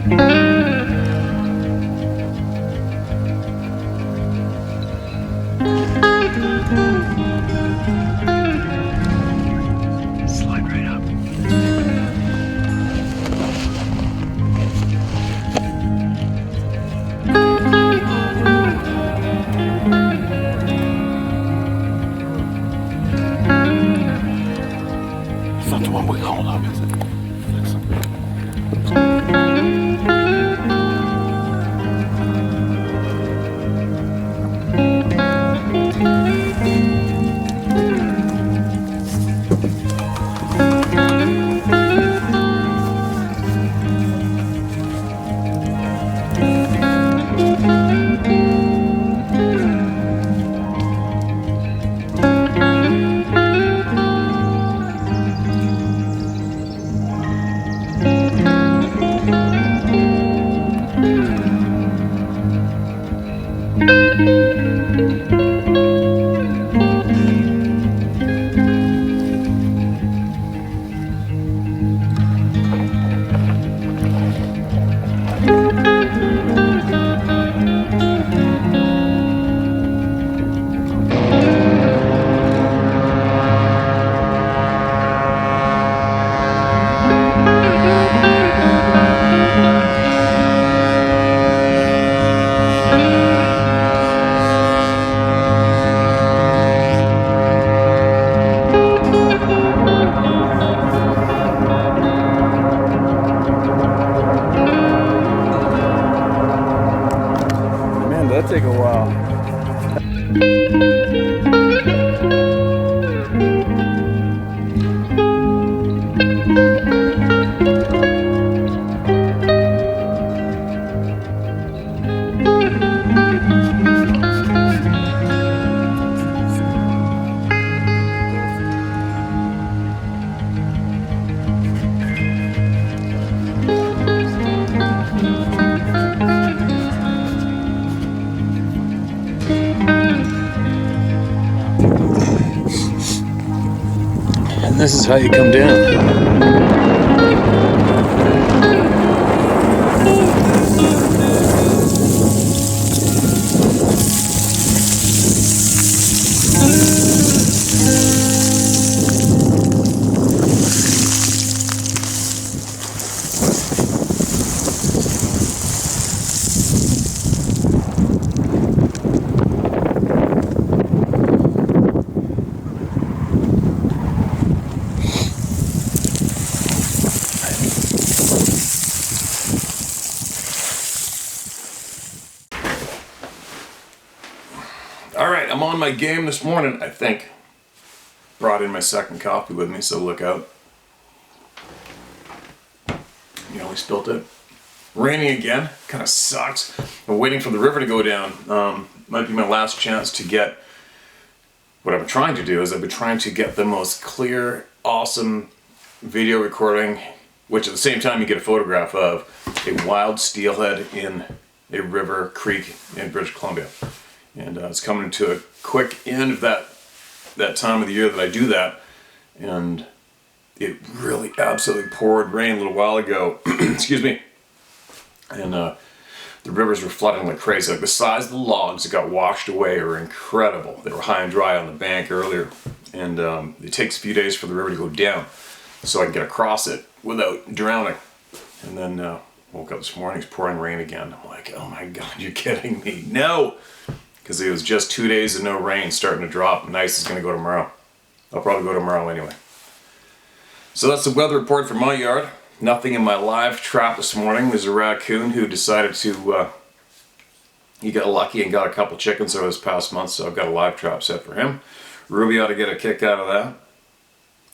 Slide right up. It's not the one we called up, is it? Man, that'd take a while. And this is how you come down. Alright, I'm on my game this morning, I think. Brought in my second coffee with me, so look out. Nearly spilt it. Raining again, kind of sucks. I'm waiting for the river to go down. Might be my last chance to get, what I've been trying to do is I've been trying to get the most clear, awesome video recording, which at the same time you get a photograph of a wild steelhead in a river creek in British Columbia. And it's coming to a quick end of that time of the year that I do that. And it really absolutely poured rain a little while ago. Excuse me. And the rivers were flooding like crazy. Like the size of the logs that got washed away are incredible. They were high and dry on the bank earlier. And it takes a few days for the river to go down so I can get across it without drowning. And then woke up this morning, it's pouring rain again. I'm like, oh my God, you're kidding me. No! Because it was just 2 days of no rain, starting to drop. And ice is going to go tomorrow. I'll probably go tomorrow anyway. So that's the weather report for my yard. Nothing in my live trap this morning. There's a raccoon who decided to, he got lucky and got a couple chickens over this past month, so I've got a live trap set for him. Ruby ought to get a kick out of that.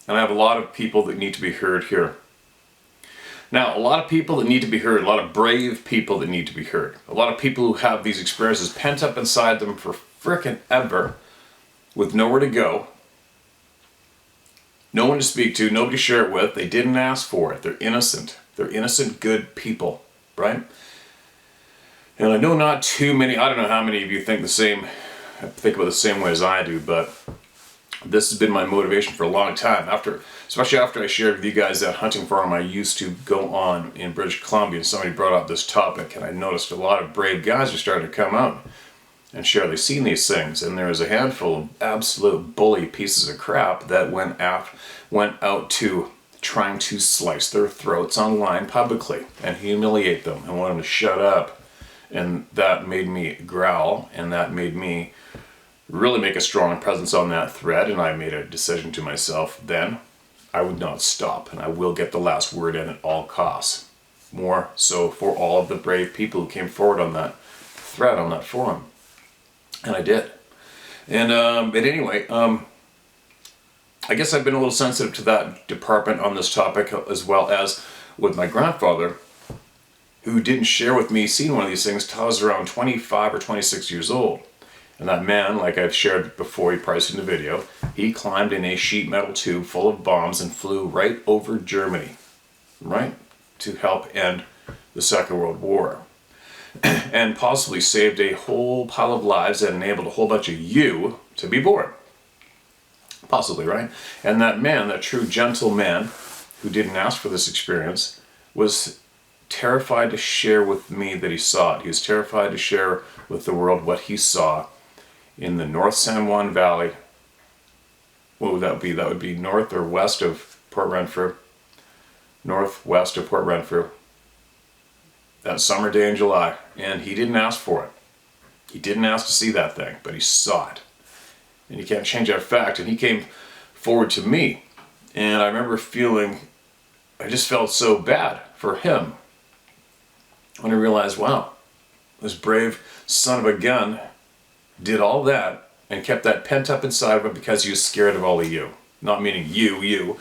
And I have a lot of people that need to be heard here. Now, a lot of people that need to be heard, a lot of brave people that need to be heard. A lot of people who have these experiences pent up inside them for frickin' ever with nowhere to go. No one to speak to, nobody to share it with. They didn't ask for it. They're innocent. They're innocent, good people, right? And I know not too many, I don't know how many of you think about the same way as I do, but This has been my motivation for a long time. Especially after I shared with you guys that hunting farm I used to go on in British Columbia, and somebody brought up this topic, and I noticed a lot of brave guys are starting to come out and share they've seen these things. And there was a handful of absolute bully pieces of crap that went out to trying to slice their throats online publicly and humiliate them and want them to shut up. And that made me growl, and that made me really make a strong presence on that thread. And I made a decision to myself then, I would not stop, and I will get the last word in at all costs. More so for all of the brave people who came forward on that thread, on that forum. And I did. And but anyway, I guess I've been a little sensitive to that department on this topic, as well as with my grandfather, who didn't share with me seeing one of these things till I was around 25 or 26 years old. And that man, like I've shared before, you probably seen the video, he climbed in a sheet metal tube full of bombs and flew right over Germany, right, to help end the Second World War. And possibly saved a whole pile of lives and enabled a whole bunch of you to be born. Possibly, right? And that man, that true gentle man, who didn't ask for this experience, was terrified to share with me that he saw it. He was terrified to share with the world what he saw in the North San Juan Valley. What would that be? That would be north or west of Port Renfrew. Northwest of Port Renfrew. That summer day in July. And he didn't ask for it. He didn't ask to see that thing, but he saw it. And you can't change that fact. And he came forward to me. And I remember I just felt so bad for him. When I realized, wow, this brave son of a gun did all that and kept that pent up inside of him because he was scared of all of you. Not meaning you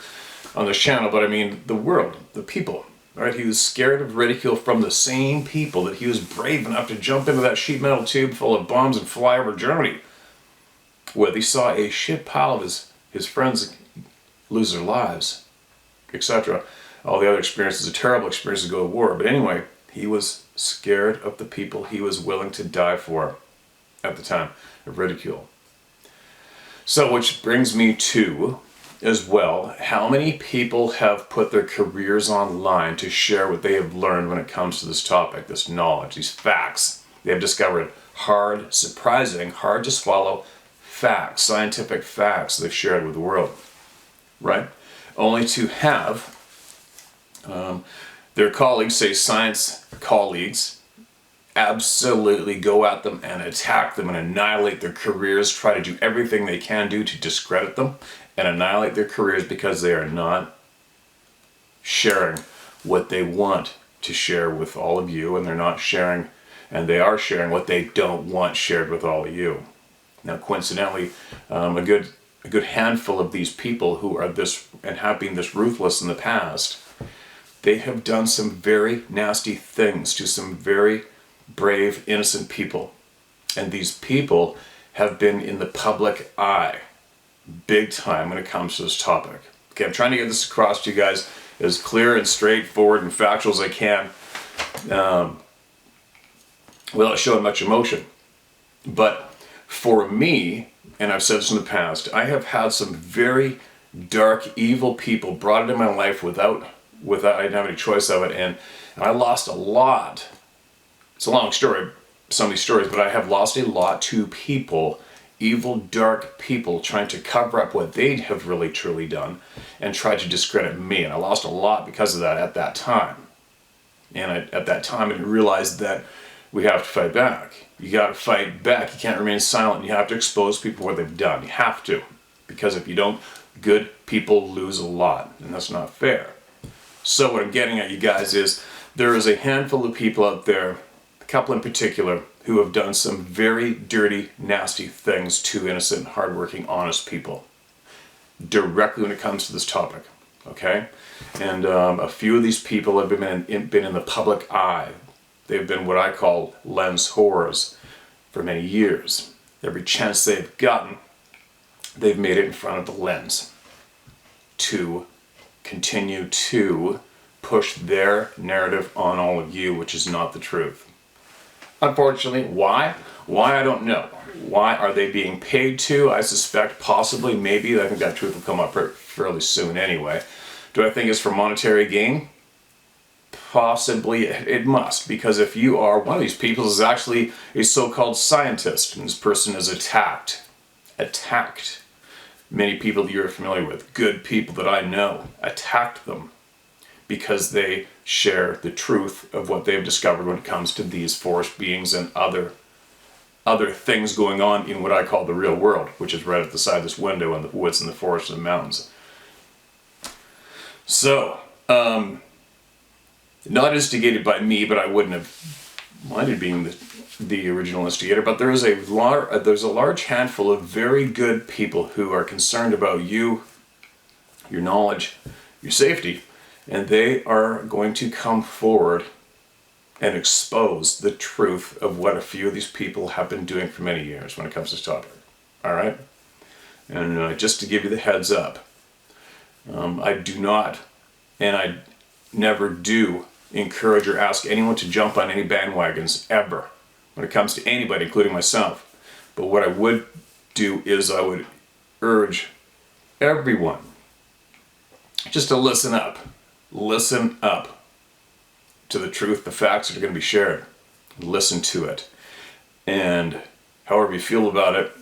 on this channel, but I mean the world, the people. Right? He was scared of ridicule from the same people that he was brave enough to jump into that sheet metal tube full of bombs and fly over Germany with. He saw a shit pile of his friends lose their lives, etc. All the other experiences, a terrible experience to go to war. But anyway, he was scared of the people he was willing to die for at the time of ridicule. So, which brings me to, as well, how many people have put their careers online to share what they have learned when it comes to this topic, this knowledge, these facts. They have discovered surprising, hard to swallow facts, scientific facts they've shared with the world, right? Only to have their colleagues, say science colleagues, absolutely go at them and attack them and annihilate their careers, try to do everything they can do to discredit them and annihilate their careers because they are not sharing what they want to share with all of you, and they're not sharing, and they are sharing what they don't want shared with all of you. Now, coincidentally, a good handful of these people who are this and have been this ruthless in the past, they have done some very nasty things to some very brave, innocent people. And these people have been in the public eye big time when it comes to this topic. Okay, I'm trying to get this across to you guys as clear and straightforward and factual as I can, without showing much emotion. But for me, and I've said this in the past, I have had some very dark, evil people brought into my life without I didn't have any choice of it, and I lost a lot. It's a long story, some of these stories, but I have lost a lot to people, evil, dark people trying to cover up what they have really truly done and try to discredit me. And I lost a lot because of that at that time. And at that time, I didn't realize that we have to fight back. You got to fight back. You can't remain silent. You have to expose people what they've done. You have to. Because if you don't, good people lose a lot. And that's not fair. So what I'm getting at, you guys, is there is a handful of people out there, a couple in particular, who have done some very dirty, nasty things to innocent, hardworking, honest people. Directly when it comes to this topic. Okay? And a few of these people have been in the public eye. They've been what I call lens whores for many years. Every chance they've gotten, they've made it in front of the lens to continue to push their narrative on all of you, which is not the truth. Unfortunately, why? Why, I don't know. Why are they being paid to? I suspect possibly, maybe. I think that truth will come up fairly soon anyway. Do I think it's for monetary gain? Possibly it must, because if you are one of these people is actually a so-called scientist, and this person is attacked many people that you're familiar with, good people that I know, attacked them because they share the truth of what they've discovered when it comes to these forest beings and other things going on in what I call the real world, which is right at the side of this window in the woods and the forests and the mountains. So, not instigated by me, but I wouldn't have minded being the original instigator. But there's a large handful of very good people who are concerned about you, your knowledge, your safety, and they are going to come forward and expose the truth of what a few of these people have been doing for many years when it comes to this topic. All right? And just to give you the heads up, I do not, and I never do, encourage or ask anyone to jump on any bandwagons ever when it comes to anybody, including myself. But what I would do is I would urge everyone just to listen up. Listen up to the truth, the facts that are going to be shared. Listen to it. And however you feel about it,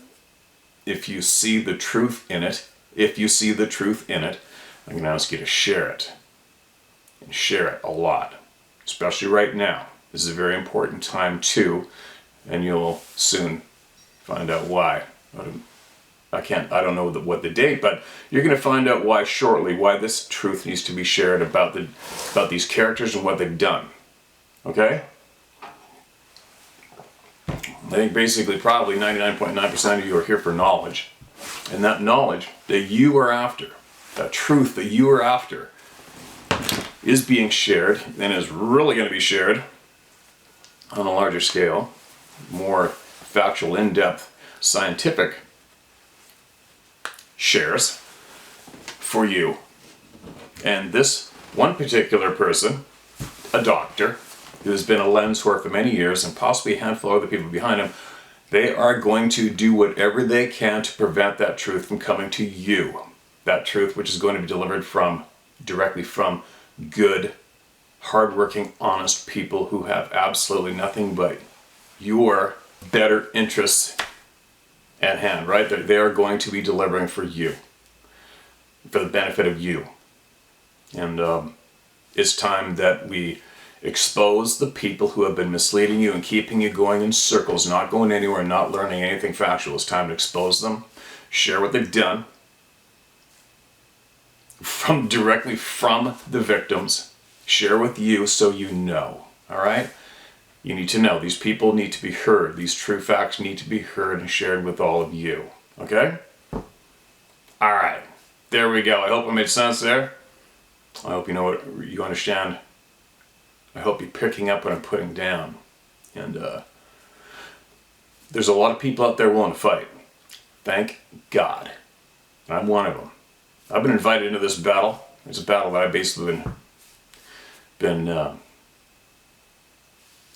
if you see the truth in it, I'm going to ask you to share it. And share it a lot. Especially right now. This is a very important time too, and you'll soon find out why. I don't know what the date, but you're going to find out why shortly, why this truth needs to be shared about these characters and what they've done. Okay? I think basically probably 99.9% of you are here for knowledge. And that knowledge that you are after, that truth that you are after, is being shared and is really going to be shared on a larger scale, more factual, in-depth, scientific shares for you. And this one particular person, a doctor, who has been a lens whore for many years, and possibly a handful of other people behind him, they are going to do whatever they can to prevent that truth from coming to you. That truth which is going to be delivered directly from good, hardworking, honest people who have absolutely nothing but your better interests at hand, right? They are going to be delivering for you, for the benefit of you. And it's time that we expose the people who have been misleading you and keeping you going in circles, not going anywhere, not learning anything factual. It's time to expose them, share what they've done, directly from the victims, share with you so you know, all right? You need to know. These people need to be heard. These true facts need to be heard and shared with all of you, okay? All right, there we go. I hope it made sense there. I hope you know what you understand. I hope you're picking up what I'm putting down. And there's a lot of people out there willing to fight. Thank God. I'm one of them. I've been invited into this battle. It's a battle that I've basically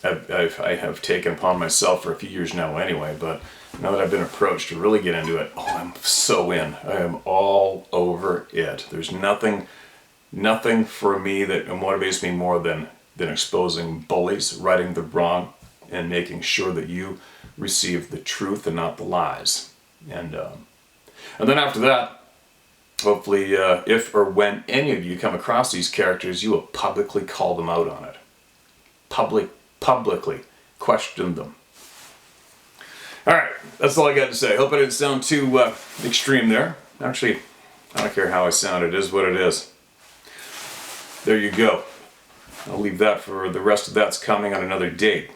I have taken upon myself for a few years now anyway, but now that I've been approached to really get into it, I'm so in. I am all over it. There's nothing for me that motivates me more than exposing bullies, righting the wrong, and making sure that you receive the truth and not the lies. And then after that, hopefully, if or when any of you come across these characters, you will publicly call them out on it. Publicly question them. Alright, that's all I got to say. Hope I didn't sound too extreme there. Actually, I don't care how I sound. It is what it is. There you go. I'll leave that for the rest of that's coming on another date.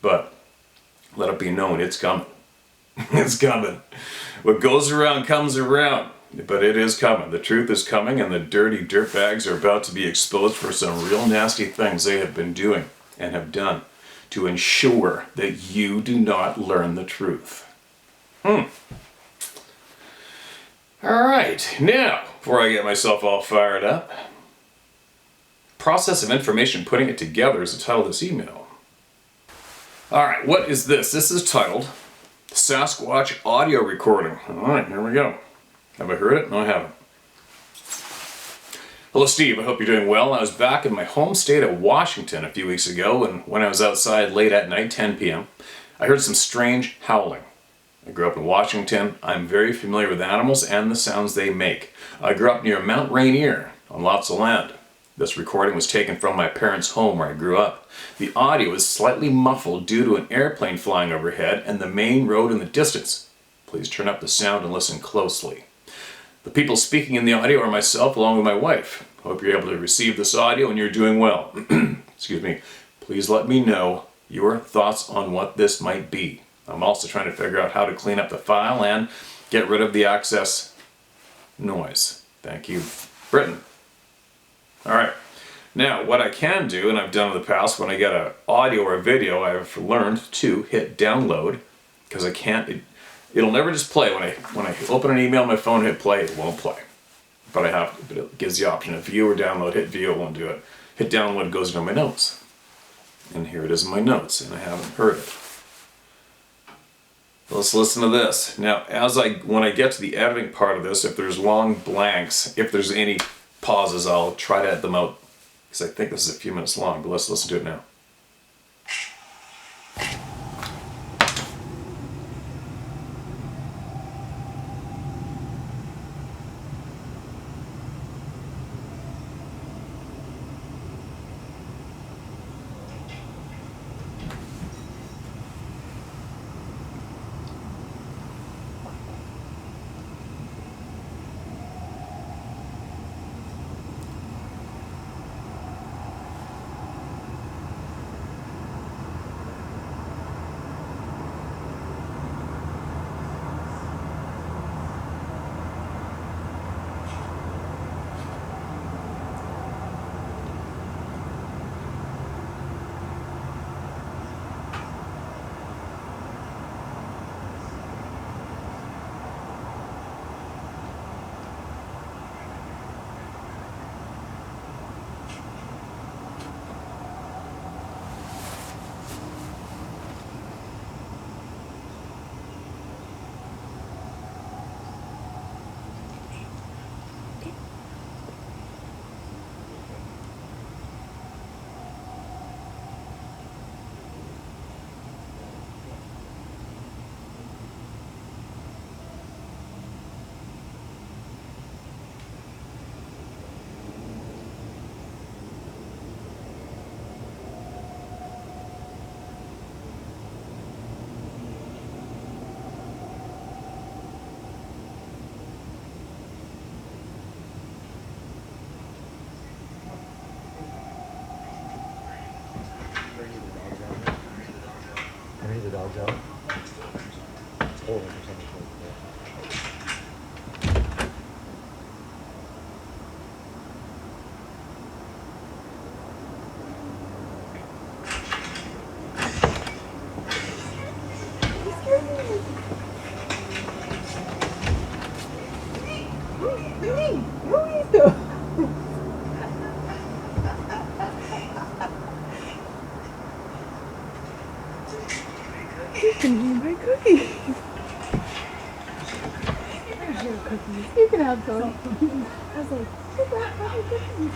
But let it be known, it's coming. It's coming. What goes around comes around. But it is coming. The truth is coming, and the dirty dirtbags are about to be exposed for some real nasty things they have been doing and have done to ensure that you do not learn the truth. Alright, now, before I get myself all fired up, process of information, putting it together is the title of this email. All right, what is this? This is titled Sasquatch Audio Recording. All right, here we go. Have I heard it? No, I haven't. Hello, Steve. I hope you're doing well. I was back in my home state of Washington a few weeks ago, and when I was outside late at night, 10 p.m., I heard some strange howling. I grew up in Washington. I'm very familiar with animals and the sounds they make. I grew up near Mount Rainier on lots of land. This recording was taken from my parents' home where I grew up. The audio is slightly muffled due to an airplane flying overhead and the main road in the distance. Please turn up the sound and listen closely. The people speaking in the audio are myself along with my wife. Hope you're able to receive this audio and you're doing well. Excuse me. Please let me know your thoughts on what this might be. I'm also trying to figure out how to clean up the file and get rid of the excess noise. Thank you, Britain. All right. Now, what I can do, and I've done in the past, when I get an audio or a video, I've learned to hit download, because I can't. It'll never just play. When I open an email on my phone, hit play, it won't play. But it gives the option of view or download. Hit view, it won't do it. Hit download, it goes into my notes. And here it is in my notes, and I haven't heard it. Let's listen to this. Now, when I get to the editing part of this, if there's long blanks, if there's any pauses, I'll try to edit them out, because I think this is a few minutes long, but let's listen to it now. The dogs out. It's horrible for something You can eat my cookies. Here's your cookies. You can have those. I was like, you got my cookies. You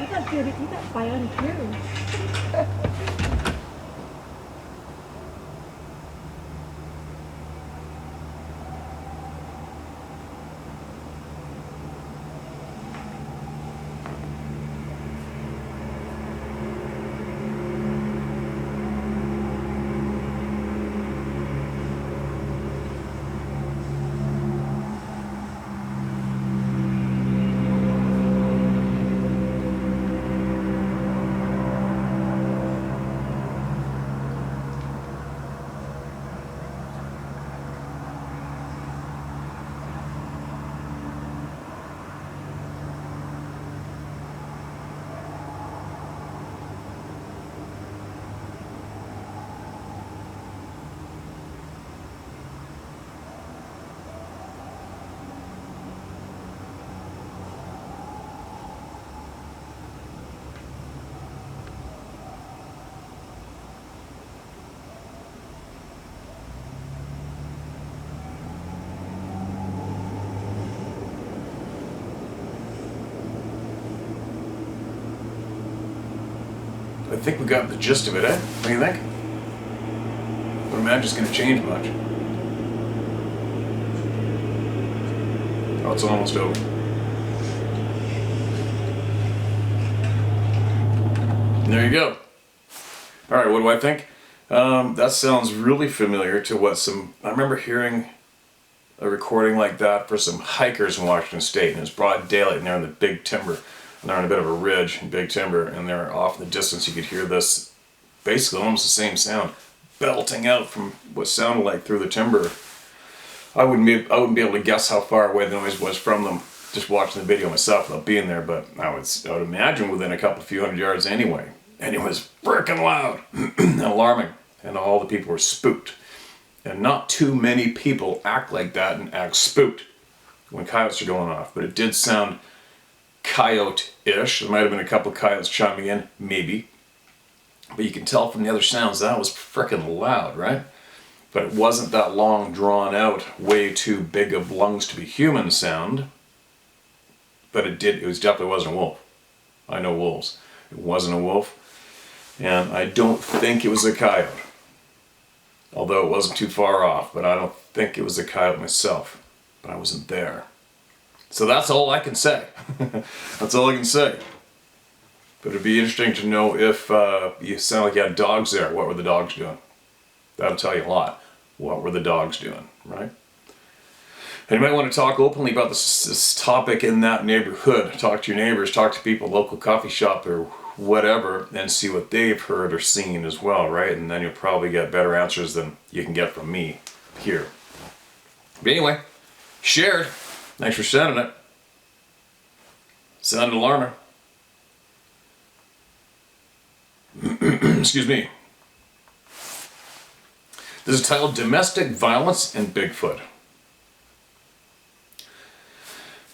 got good. You got bionic ears. I think we got the gist of it, eh? What do you think? I don't imagine it's going to change much. Oh, it's almost over. There you go. All right, what do I think? That sounds really familiar to what I remember hearing a recording like that for some hikers in Washington State, and it was broad daylight, and they're in the big timber, and they're on a bit of a ridge in big timber, and they're off in the distance. You could hear this, basically almost the same sound, belting out from what sounded like through the timber. I wouldn't be able to guess how far away the noise was from them, just watching the video myself without being there, but I would imagine within a few hundred yards anyway. And it was freaking loud and alarming, and all the people were spooked. And not too many people act like that and act spooked when coyotes are going off, but it did sound coyote-ish. There might have been a couple of coyotes chiming in, maybe. But you can tell from the other sounds that was freaking loud, right? But it wasn't that long, drawn out, way too big of lungs to be human sound. But it definitely wasn't a wolf. I know wolves. It wasn't a wolf. And I don't think it was a coyote. Although it wasn't too far off, but I don't think it was a coyote myself. But I wasn't there. So that's all I can say. That's all I can say. But it'd be interesting to know if you sound like you had dogs there. What were the dogs doing? That'll tell you a lot. What were the dogs doing, right? And you might want to talk openly about this topic in that neighborhood. Talk to your neighbors, talk to people, local coffee shop or whatever, and see what they've heard or seen as well, right? And then you'll probably get better answers than you can get from me here. But anyway, shared. Thanks for sending it. Sounded alarming. Excuse me. This is titled Domestic Violence and Bigfoot.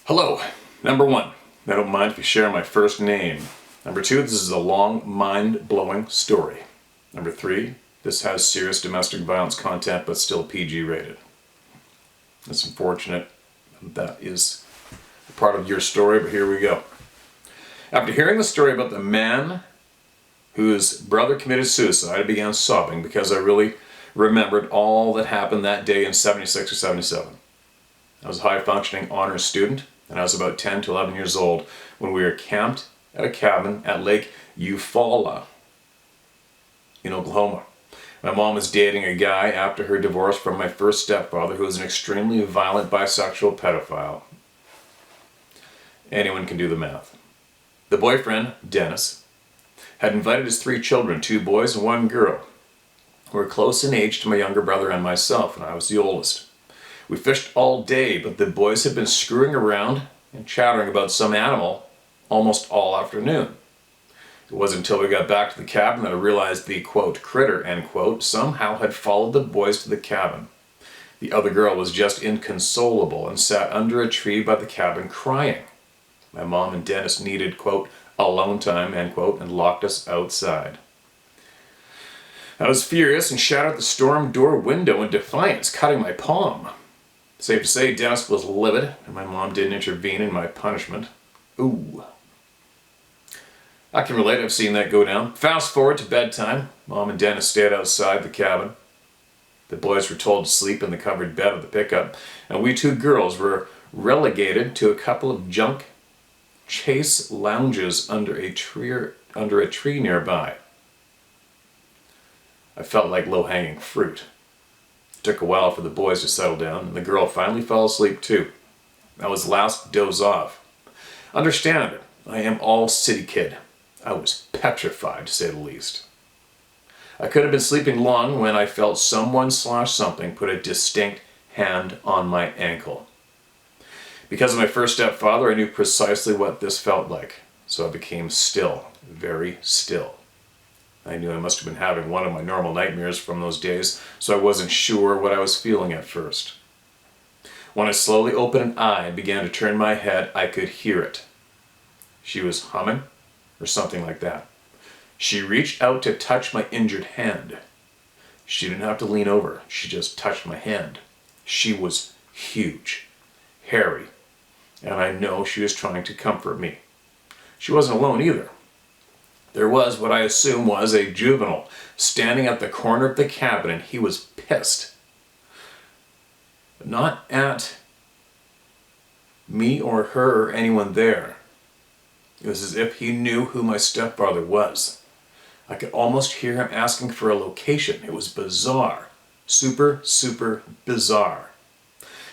Hello. Number 1, I don't mind if you share my first name. Number 2, this is a long, mind-blowing story. Number 3, this has serious domestic violence content but still PG rated. It's unfortunate that is a part of your story, but here we go. After hearing the story about the man whose brother committed suicide, I began sobbing because I really remembered all that happened that day in 76 or 77. I was a high-functioning honors student, and I was about 10 to 11 years old when we were camped at a cabin at Lake Eufaula in Oklahoma. My mom was dating a guy after her divorce from my first stepfather who was an extremely violent bisexual pedophile. Anyone can do the math. The boyfriend, Dennis, had invited his 3 children, 2 boys and 1 girl, who were close in age to my younger brother and myself, and I was the oldest. We fished all day, but the boys had been screwing around and chattering about some animal almost all afternoon. It wasn't until we got back to the cabin that I realized the, quote, critter, end quote, somehow had followed the boys to the cabin. The other girl was just inconsolable and sat under a tree by the cabin crying. My mom and Dennis needed, quote, alone time, end quote, and locked us outside. I was furious and shattered the storm door window in defiance, cutting my palm. Safe to say, Dennis was livid, and my mom didn't intervene in my punishment. Ooh. I can relate, I've seen that go down. Fast forward to bedtime. Mom and Dennis stayed outside the cabin. The boys were told to sleep in the covered bed of the pickup, and we 2 girls were relegated to a couple of junk chase lounges under a tree nearby. I felt like low-hanging fruit. It took a while for the boys to settle down, and the girl finally fell asleep too. I was the last to doze off. Understand, I am all city kid. I was petrified, to say the least. I could have been sleeping long when I felt someone/something put a distinct hand on my ankle. Because of my first stepfather, I knew precisely what this felt like, so I became still, very still. I knew I must have been having one of my normal nightmares from those days, so I wasn't sure what I was feeling at first. When I slowly opened an eye and began to turn my head, I could hear it. She was humming, or something like that. She reached out to touch my injured hand. She didn't have to lean over, she just touched my hand. She was huge, hairy, and I know she was trying to comfort me. She wasn't alone either. There was what I assume was a juvenile standing at the corner of the cabin, and he was pissed. Not at me or her or anyone there. It was as if he knew who my stepfather was. I could almost hear him asking for a location. It was bizarre. Super, super bizarre.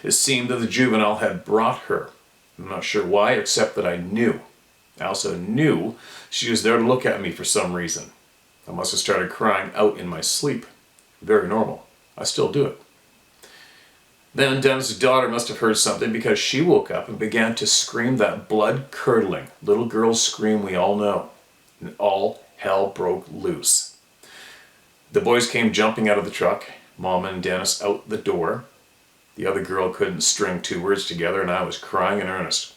It seemed that the juvenile had brought her. I'm not sure why, except that I knew. I also knew she was there to look at me for some reason. I must have started crying out in my sleep. Very normal. I still do it. Then Dennis's daughter must have heard something because she woke up and began to scream that blood-curdling little girl scream we all know. And all hell broke loose. The boys came jumping out of the truck, Mom and Dennis out the door. The other girl couldn't string two words together, and I was crying in earnest.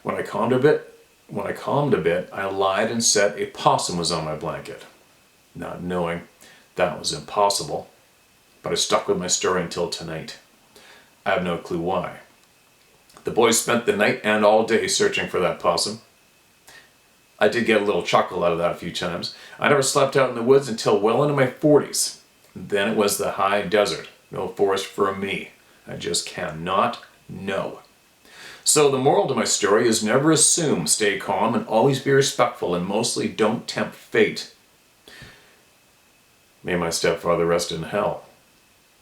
When I calmed a bit, I lied and said a possum was on my blanket, not knowing that was impossible. But I stuck with my story until tonight. I have no clue why. The boys spent the night and all day searching for that possum. I did get a little chuckle out of that a few times. I never slept out in the woods until well into my 40s. Then it was the high desert. No forest for me. I just cannot know. So the moral to my story is never assume, stay calm, and always be respectful, and mostly don't tempt fate. May my stepfather rest in hell.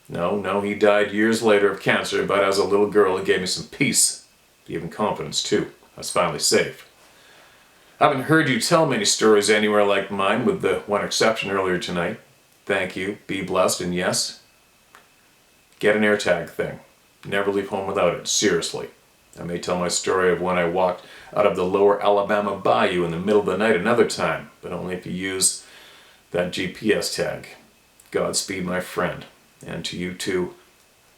No, he died years later of cancer, but as a little girl it gave me some peace, even confidence too. I was finally safe. I haven't heard you tell many stories anywhere like mine, with the one exception earlier tonight. Thank you, be blessed, and yes, get an AirTag thing. Never leave home without it, seriously. I may tell my story of when I walked out of the lower Alabama bayou in the middle of the night another time, but only if you use that GPS tag. Godspeed, my friend. And to you too.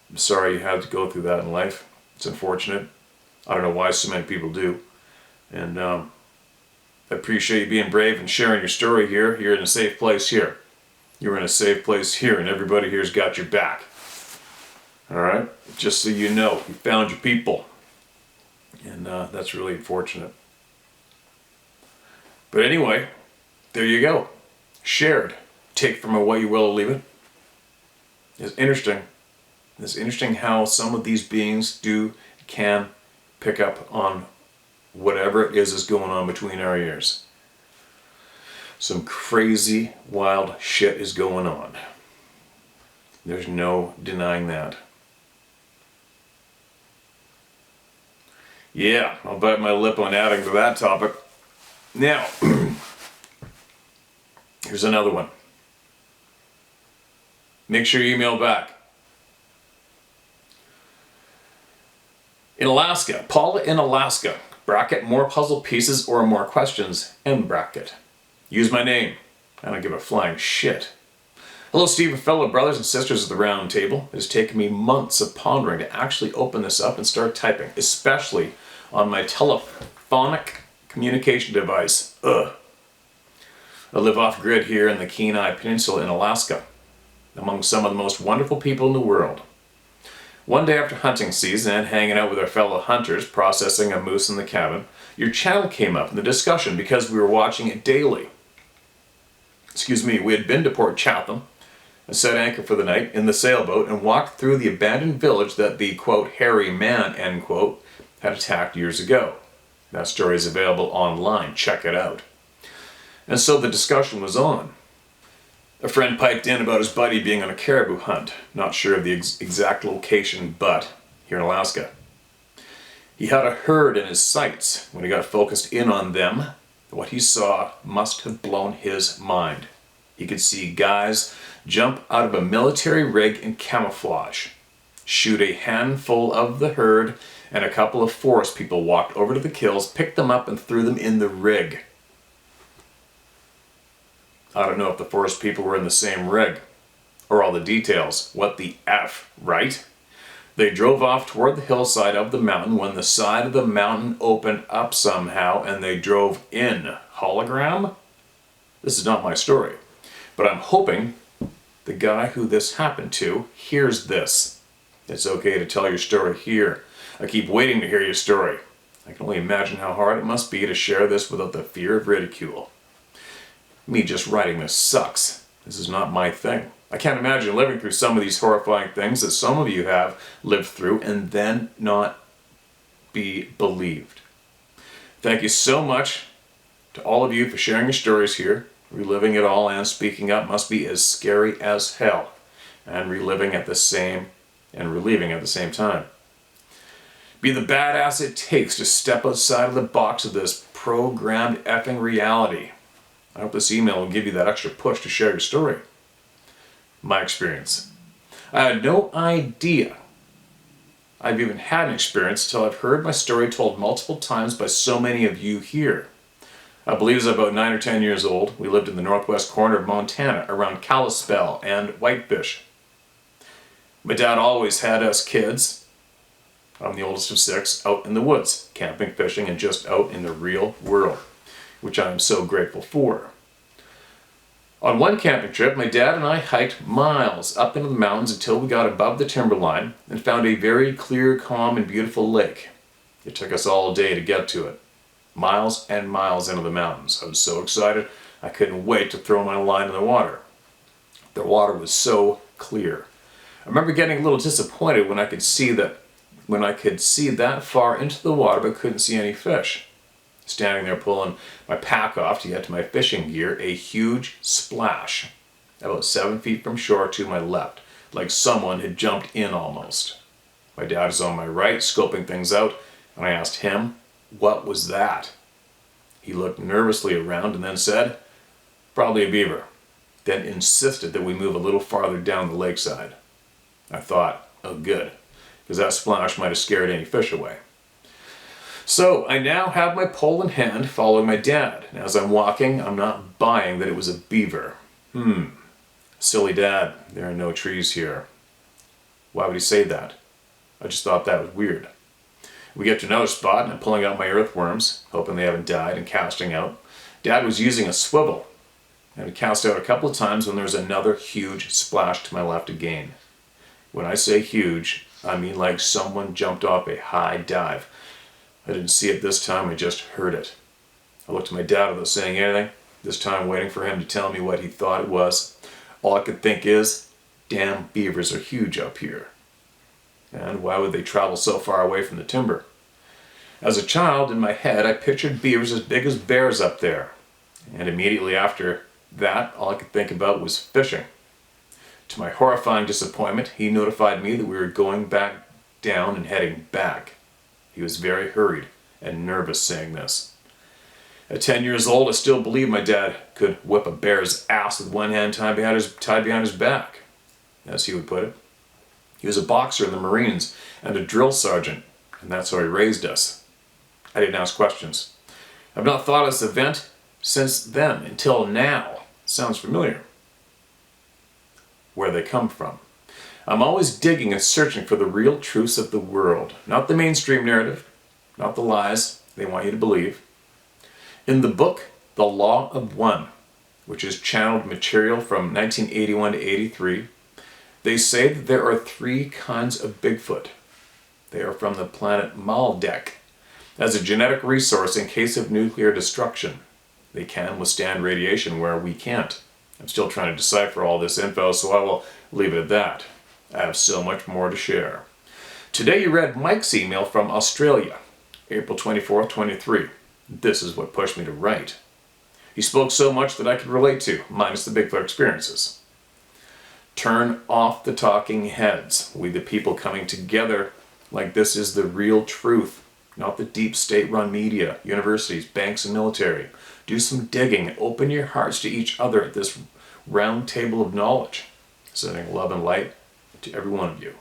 I'm sorry you had to go through that in life. It's unfortunate. I don't know why so many people do. And I appreciate you being brave and sharing your story here. You're in a safe place here. You're in a safe place here, and everybody here's got your back. Alright? Just so you know, you found your people. And that's really unfortunate. But anyway, there you go. Shared. Take from it what you will, leave it. It's interesting. It's interesting how some of these beings can pick up on whatever it is going on between our ears. Some crazy, wild shit is going on. There's no denying that. Yeah, I'll bite my lip on adding to that topic. Now, here's another one. Make sure you email back. In Alaska, Paula in Alaska, bracket more puzzle pieces or more questions, end bracket. Use my name. I don't give a flying shit. Hello, Steve and fellow brothers and sisters at the round table. It has taken me months of pondering to actually open this up and start typing, especially on my telephonic communication device. Ugh. I live off-grid here in the Kenai Peninsula in Alaska, among some of the most wonderful people in the world. One day after hunting season and hanging out with our fellow hunters processing a moose in the cabin, your channel came up in the discussion because we were watching it daily. We had been to Port Chatham and set anchor for the night in the sailboat and walked through the abandoned village that the, quote, hairy man, end quote, had attacked years ago. That story is available online. Check it out. And so the discussion was on. A friend piped in about his buddy being on a caribou hunt. Not sure of the exact location, but here in Alaska. He had a herd in his sights. When he got focused in on them, what he saw must have blown his mind. He could see guys jump out of a military rig in camouflage, shoot a handful of the herd, and a couple of forest people walked over to the kills, picked them up, and threw them in the rig. I don't know if the forest people were in the same rig, or all the details. What the F, right? They drove off toward the hillside of the mountain when the side of the mountain opened up somehow and they drove in. Hologram? This is not my story, but I'm hoping the guy who this happened to hears this. It's okay to tell your story here. I keep waiting to hear your story. I can only imagine how hard it must be to share this without the fear of ridicule. Me just writing this sucks. This is not my thing. I can't imagine living through some of these horrifying things that some of you have lived through and then not be believed. Thank you so much to all of you for sharing your stories here. Reliving it all and speaking up must be as scary as hell, and reliving at the same and relieving at the same time. Be the badass it takes to step outside of the box of this programmed effing reality. I hope this email will give you that extra push to share your story. My experience. I had no idea I've even had an experience till I've heard my story told multiple times by so many of you here. I believe I was about 9 or 10 years old. We lived in the northwest corner of Montana around Kalispell and Whitefish. My dad always had us kids, I'm the oldest of 6, out in the woods, camping, fishing, and just out in the real world, which I am so grateful for. On one camping trip, my dad and I hiked miles up into the mountains until we got above the timberline and found a very clear, calm, and beautiful lake. It took us all day to get to it. Miles and miles into the mountains. I was so excited, I couldn't wait to throw my line in the water. The water was so clear. I remember getting a little disappointed when I could see that far into the water but couldn't see any fish. Standing there pulling my pack off to get to my fishing gear, a huge splash about 7 feet from shore to my left, like someone had jumped in almost. My dad is on my right, scoping things out, and I asked him, "What was that?" He looked nervously around and then said, "Probably a beaver," then insisted that we move a little farther down the lakeside. I thought, oh good, because that splash might have scared any fish away. So I now have my pole in hand following my dad, and as I'm walking, I'm not buying that it was a beaver. Silly dad, there are no trees here. Why would he say that? I just thought that was weird. We get to another spot and I'm pulling out my earthworms, hoping they haven't died, and casting out. Dad was using a swivel, and we cast out a couple of times when there was another huge splash to my left again. When I say huge, I mean like someone jumped off a high dive. I didn't see it this time, I just heard it. I looked at my dad without saying anything, this time waiting for him to tell me what he thought it was. All I could think is, damn beavers are huge up here. And why would they travel so far away from the timber? As a child, in my head, I pictured beavers as big as bears up there. And immediately after that, all I could think about was fishing. To my horrifying disappointment, he notified me that we were going back down and heading back. He was very hurried and nervous saying this. At 10 years old, I still believed my dad could whip a bear's ass with one hand tied behind his back, as he would put it. He was a boxer in the Marines and a drill sergeant, and that's how he raised us. I didn't ask questions. I've not thought of this event since then, until now. Sounds familiar. Where they come from. I'm always digging and searching for the real truths of the world. Not the mainstream narrative, not the lies they want you to believe. In the book, The Law of One, which is channeled material from 1981 to 83, they say that there are 3 kinds of Bigfoot. They are from the planet Maldek. As a genetic resource in case of nuclear destruction, they can withstand radiation where we can't. I'm still trying to decipher all this info, so I will leave it at that. I have so much more to share. Today you read Mike's email from Australia, April 24th, 23. This is what pushed me to write. He spoke so much that I could relate to, minus the Bigfoot experiences. Turn off the talking heads. We the people coming together like this is the real truth, not the deep state-run media, universities, banks, and military. Do some digging and open your hearts to each other at this round table of knowledge. Sending love and light to every one of you.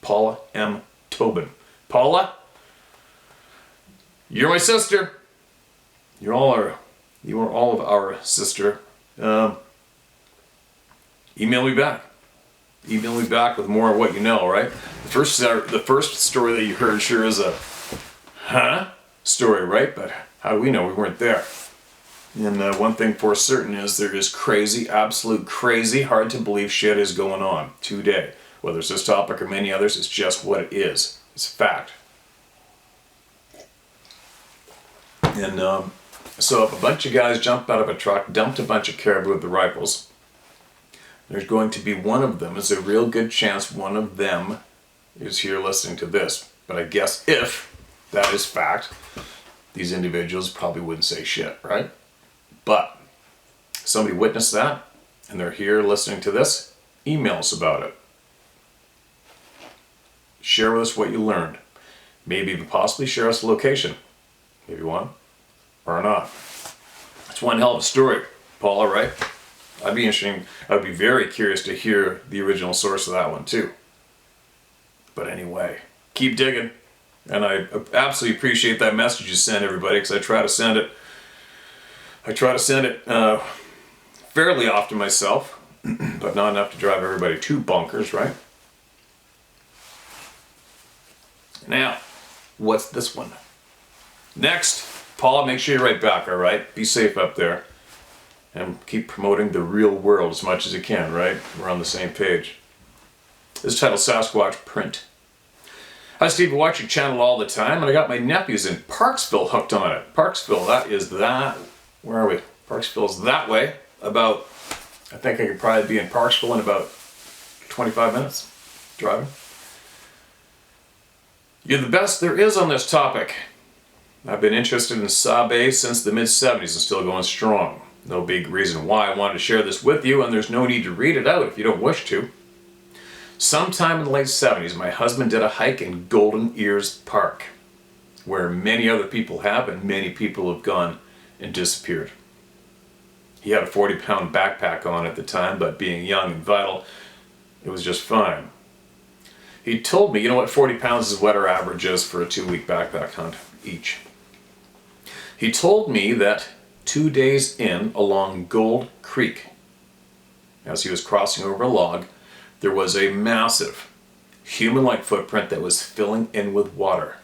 Paula M. Tobin. Paula, you're my sister. You are all of our sister. Email me back. Email me back with more of what you know, right? The first story that you heard sure is a story, right? But how do we know we weren't there? And one thing for certain is there is crazy, absolute crazy, hard to believe shit is going on today. Whether it's this topic or many others, it's just what it is. It's a fact. And So if a bunch of guys jumped out of a truck, dumped a bunch of caribou with the rifles, there's going to be one of them, there's a real good chance one of them is here listening to this. But I guess if that is fact, these individuals probably wouldn't say shit, right? But somebody witnessed that and they're here listening to this, email us about it. Share with us what you learned. Maybe even possibly share us a location. Maybe one or not. It's one hell of a story, Paula, right? I'd be very curious to hear the original source of that one too. But anyway, keep digging. And I absolutely appreciate that message you send everybody, because I try to send it fairly often myself, but not enough to drive everybody too bonkers, right? Now, what's this one? Next, Paula, make sure you write back, all right? Be safe up there. And keep promoting the real world as much as you can, right? We're on the same page. This is titled Sasquatch Print. Hi Steve, I watch your channel all the time, and I got my nephews in Parksville hooked on it. Parksville, where are we? Parksville's that way. I think I could probably be in Parksville in about 25 minutes driving. You're the best there is on this topic. I've been interested in Sabe since the mid-70s and still going strong. No big reason why I wanted to share this with you, and there's no need to read it out if you don't wish to. Sometime in the late 70s, my husband did a hike in Golden Ears Park, where many other people have, and many people have gone and disappeared. He had a 40-pound backpack on at the time, but being young and vital, it was just fine. He told me, you know what, 40 pounds is what our average is for a 2-week backpack hunt each. He told me that 2 days in along Gold Creek, as he was crossing over a log, there was a massive human-like footprint that was filling in with water.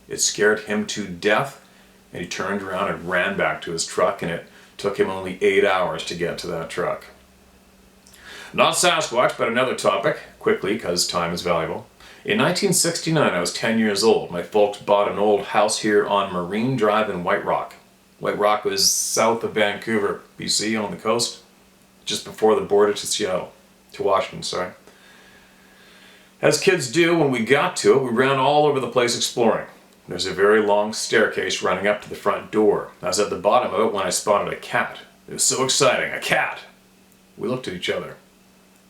It scared him to death, and he turned around and ran back to his truck, and it took him only 8 hours to get to that truck. Not Sasquatch, but another topic, quickly, because time is valuable. In 1969, I was 10 years old. My folks bought an old house here on Marine Drive in White Rock. White Rock was south of Vancouver, BC, on the coast, just before the border to Washington, sorry. As kids do, when we got to it, we ran all over the place exploring. There's a very long staircase running up to the front door. I was at the bottom of it when I spotted a cat. It was so exciting, a cat! We looked at each other.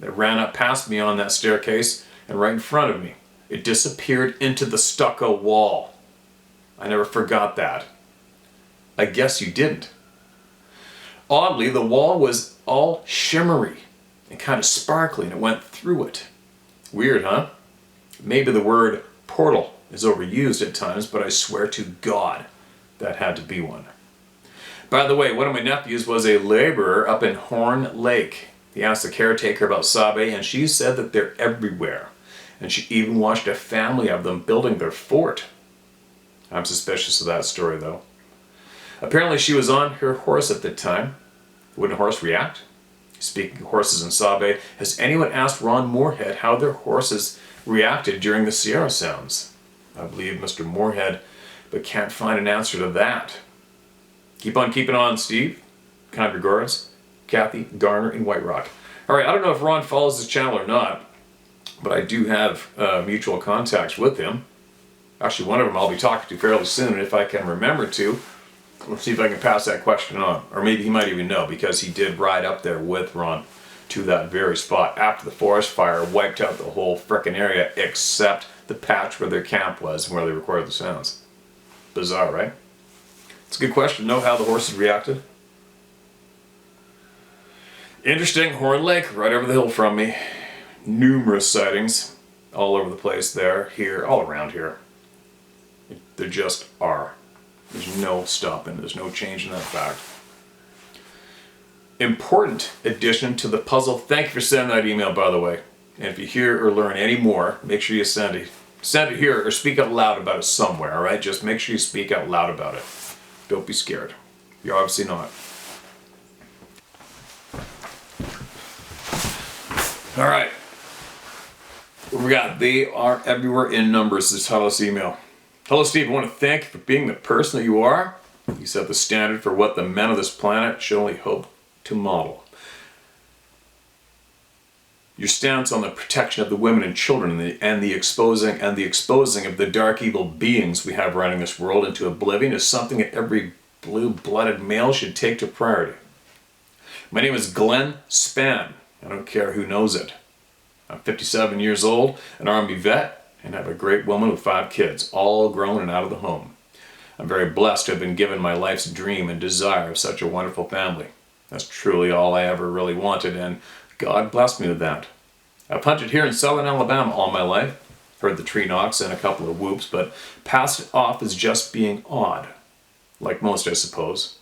It ran up past me on that staircase and right in front of me. It disappeared into the stucco wall. I never forgot that. I guess you didn't. Oddly, the wall was all shimmery and kind of sparkly, and it went through it. Weird, huh? Maybe the word portal is overused at times, but I swear to God that had to be one. By the way, one of my nephews was a laborer up in Horn Lake. He asked the caretaker about Sabe, and she said that they're everywhere. And she even watched a family of them building their fort. I'm suspicious of that story, though. Apparently she was on her horse at the time. Wouldn't a horse react? Speaking of horses and Sabe, has anyone asked Ron Moorhead how their horses reacted during the Sierra Sounds? I believe Mr. Moorhead, but can't find an answer to that. Keep on keeping on, Steve. Kind regards, Kathy Garner in White Rock. Alright, I don't know if Ron follows this channel or not, but I do have mutual contacts with him. Actually, one of them I'll be talking to fairly soon, and if I can remember to, let's see if I can pass that question on. Or maybe he might even know, because he did ride up there with Ron to that very spot after the forest fire wiped out the whole frickin' area except the patch where their camp was and where they recorded the sounds. Bizarre, right? It's a good question to know how the horses reacted. Interesting, Horn Lake, right over the hill from me. Numerous sightings all over the place there, here, all around here. There just are. There's no stopping, there's no change in that fact. Important addition to the puzzle. Thank you for sending that email, by the way. And if you hear or learn any more, make sure you send it here or speak out loud about it somewhere, alright? Just make sure you speak out loud about it. Don't be scared. You're obviously not. Alright. What we got? They are everywhere in numbers. This is Hello's email. Hello, Steve. I want to thank you for being the person that you are. You You set the standard for what the men of this planet should only hope to model. Your stance on the protection of the women and children and the exposing of the dark evil beings we have running this world into oblivion is something that every blue-blooded male should take to priority. My name is Glenn Spann. I don't care who knows it. I'm 57 years old, an Army vet, and have a great woman with 5 kids, all grown and out of the home. I'm very blessed to have been given my life's dream and desire of such a wonderful family. That's truly all I ever really wanted, and God blessed me with that. I've hunted here in southern Alabama all my life, heard the tree knocks and a couple of whoops, but passed it off as just being odd. Like most, I suppose.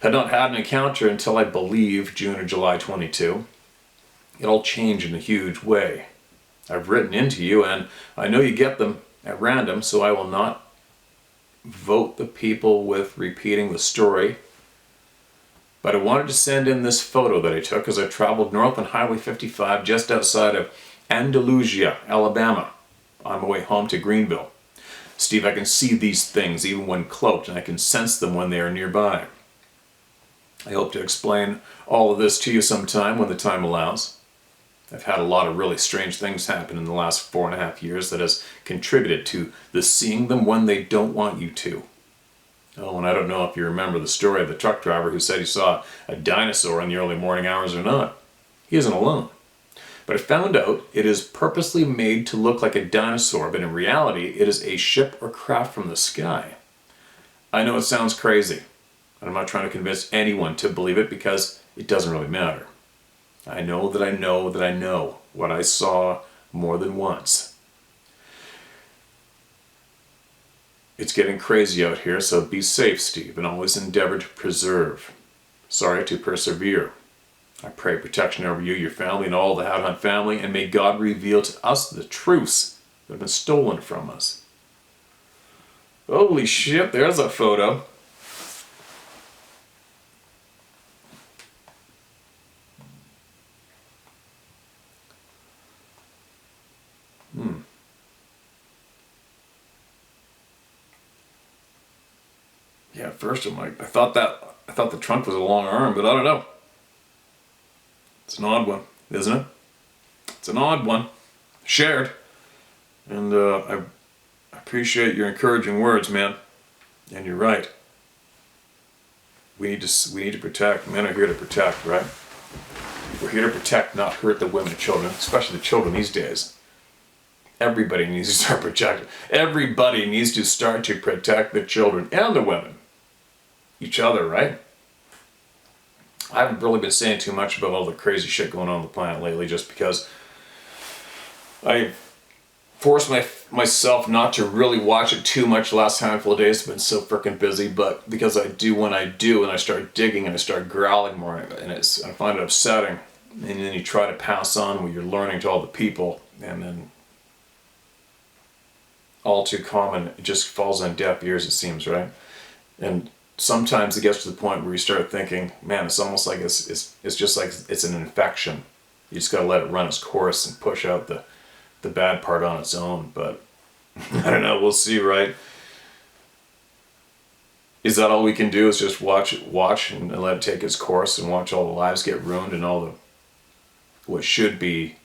Had not had an encounter until I believe June or July 22. It all changed in a huge way. I've written into you, and I know you get them at random, so I will not vote the people with repeating the story. But I wanted to send in this photo that I took as I traveled north on Highway 55 just outside of Andalusia, Alabama, on my way home to Greenville. Steve, I can see these things even when cloaked, and I can sense them when they are nearby. I hope to explain all of this to you sometime when the time allows. I've had a lot of really strange things happen in the last 4.5 years that has contributed to the seeing them when they don't want you to. Oh, and I don't know if you remember the story of the truck driver who said he saw a dinosaur in the early morning hours or not. He isn't alone. But I found out it is purposely made to look like a dinosaur, but in reality it is a ship or craft from the sky. I know it sounds crazy, and I'm not trying to convince anyone to believe it because it doesn't really matter. I know that I know that I know what I saw more than once. It's getting crazy out here, so be safe, Steve, and always endeavor to preserve. Sorry, to persevere. I pray protection over you, your family, and all the How Hunt family, and may God reveal to us the truths that have been stolen from us. Holy shit, there's a photo. Yeah, at first I'm like, I thought the trunk was a long arm, but I don't know. It's an odd one, isn't it? It's an odd one. Shared. And I appreciate your encouraging words, man. And you're right. We need to protect. Men are here to protect, right? We're here to protect, not hurt the women and children, especially the children these days. Everybody needs to start protecting. Everybody needs to start to protect the children and the women. Each other, right? I haven't really been saying too much about all the crazy shit going on the planet lately just because I forced myself not to really watch it too much the last handful of days. I've been so freaking busy, but because I do when I do, and I start digging and I start growling more, and I find it upsetting. And then you try to pass on what you're learning to all the people, and then all too common, it just falls on deaf ears, it seems, right? And sometimes it gets to the point where you start thinking, man, it's almost like it's just like it's an infection. You just got to let it run its course and push out the bad part on its own. But I don't know, we'll see, right? Is that all we can do, is just watch and let it take its course and watch all the lives get ruined and all the what should be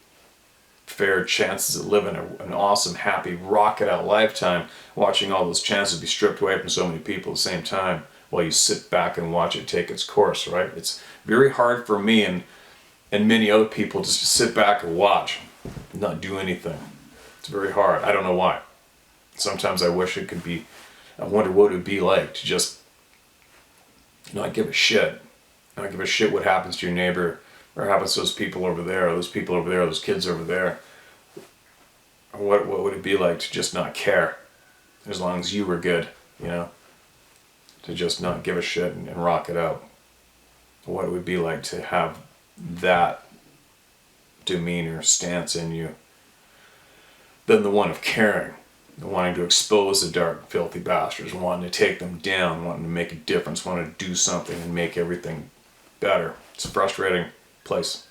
fair chances of living an awesome, happy, rocket out lifetime, watching all those chances be stripped away from so many people at the same time while you sit back and watch it take its course, right? It's very hard for me and many other people just to sit back and watch and not do anything. It's very hard. I don't know why. Sometimes I wish it could be, I wonder what it would be like to just not give a shit. Not give a shit what happens to your neighbor, or happens to those people over there, or those people over there, or those kids over there. Or what would it be like to just not care, as long as you were good, you know? To just not give a shit and rock it out. What it would be like to have that demeanor, stance in you, than the one of caring, and wanting to expose the dark, filthy bastards, wanting to take them down, wanting to make a difference, wanting to do something and make everything better. It's a frustrating place.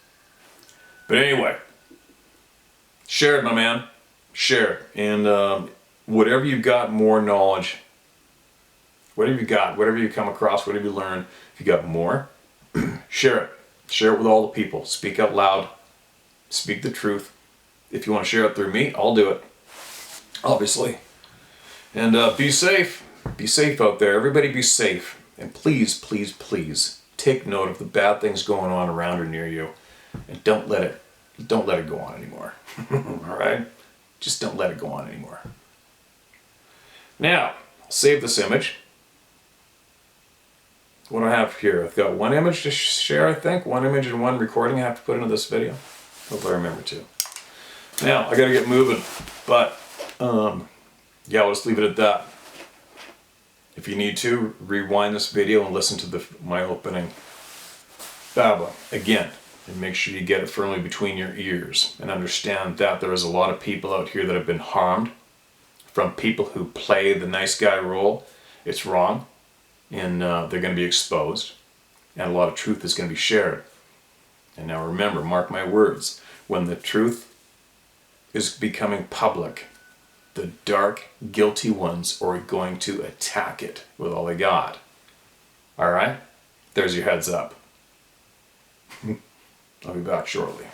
But anyway, share it, my man. Share it. And whatever you've got more knowledge, Whatever you got, whatever you come across, whatever you learn, if you got more, share it. Share it with all the people. Speak out loud. Speak the truth. If you want to share it through me, I'll do it. Obviously. And be safe. Be safe out there. Everybody be safe. And please, please, please take note of the bad things going on around or near you. And don't let it go on anymore. All right? Just don't let it go on anymore. Now, I'll save this image. What do I have here? I've got one image to share, I think. One image and one recording I have to put into this video. Hope I remember to. Now, I gotta get moving. But, yeah, I'll just leave it at that. If you need to, rewind this video and listen to my opening babbling again. And make sure you get it firmly between your ears. And understand that there is a lot of people out here that have been harmed from people who play the nice guy role. It's wrong. And they're going to be exposed. And a lot of truth is going to be shared. And now remember, mark my words, when the truth is becoming public, the dark, guilty ones are going to attack it with all they got. Alright? There's your heads up. I'll be back shortly.